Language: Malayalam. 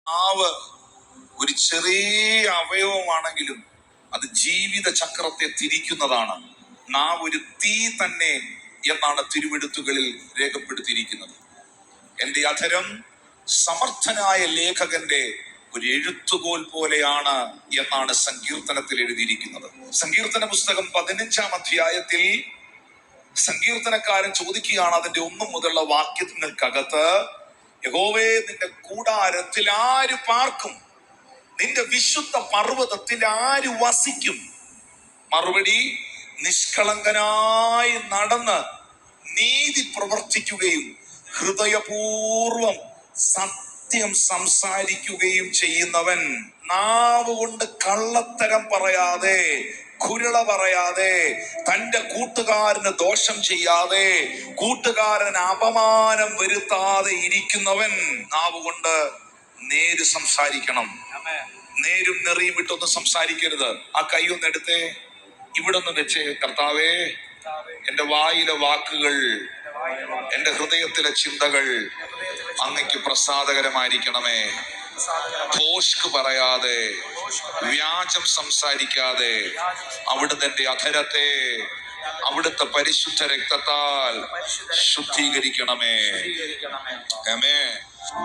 നാവ് ഒരു ചെറിയ അവയവമാണെങ്കിലും അത് ജീവിത ചക്രത്തെ തിരിക്കുന്നതാണ്. നാവ് ഒരു തീ തന്നെ എന്നാണ് തിരുവെഴുത്തുകളിൽ രേഖപ്പെടുത്തിയിരിക്കുന്നത്. എന്റെ അധരം സമർത്ഥനായ ലേഖകന്റെ ഒരു എഴുത്തുകോൽ പോലെയാണ് എന്നാണ് സങ്കീർത്തനത്തിൽ എഴുതിയിരിക്കുന്നത്. സങ്കീർത്തന പുസ്തകം 15-ാം അധ്യായത്തിൽ സങ്കീർത്തനക്കാരൻ ചോദിക്കുകയാണ്, അതിന്റെ 1 മുതലുള്ള വാക്യങ്ങൾക്കകത്ത്, യഹോവേ, നിന്റെ കൂടാരത്തിൽ ആര് പാർക്കും? നിന്റെ വിശുദ്ധ പർവ്വതത്തിൽ ആര് വസിക്കും? മറുപടി, നിഷ്കളങ്കനായി നടന്ന് നീതി പ്രവർത്തിക്കുകയും ഹൃദയപൂർവം സത്യം സംസാരിക്കുകയും ചെയ്യുന്നവൻ, നാവ് കൊണ്ട് കള്ളത്തരം പറയാതെ, കുരുള പറയാതെ, തന്റെ കൂട്ടുകാരന് ദോഷം ചെയ്യാതെ, കൂട്ടുകാരന് അപമാനം വരുത്താതെ ഇരിക്കുന്നവൻ. നാവ് കൊണ്ട് നേര് സംസാരിക്കണം. നേരും നെറിയും വിട്ടൊന്നും സംസാരിക്കരുത്. ആ കൈ ഒന്ന് എടുത്തേ, ഇവിടെ ഒന്ന് വെച്ചേ. കർത്താവേ, എന്റെ വായിലെ വാക്കുകൾ, എന്റെ ഹൃദയത്തിലെ ചിന്തകൾ അങ്ങയ്ക്ക് പ്രസാദകരമായിരിക്കണമേ. ഭോഷ്ക് പറയാതെ, വ്യാജം സംസാരിക്കാതെ, അവിടുത്തെ എന്റെ അധരത്തെ അവിടുത്തെ പരിശുദ്ധ രക്തത്താൽ ശുദ്ധീകരിക്കണമേ. ആമേൻ.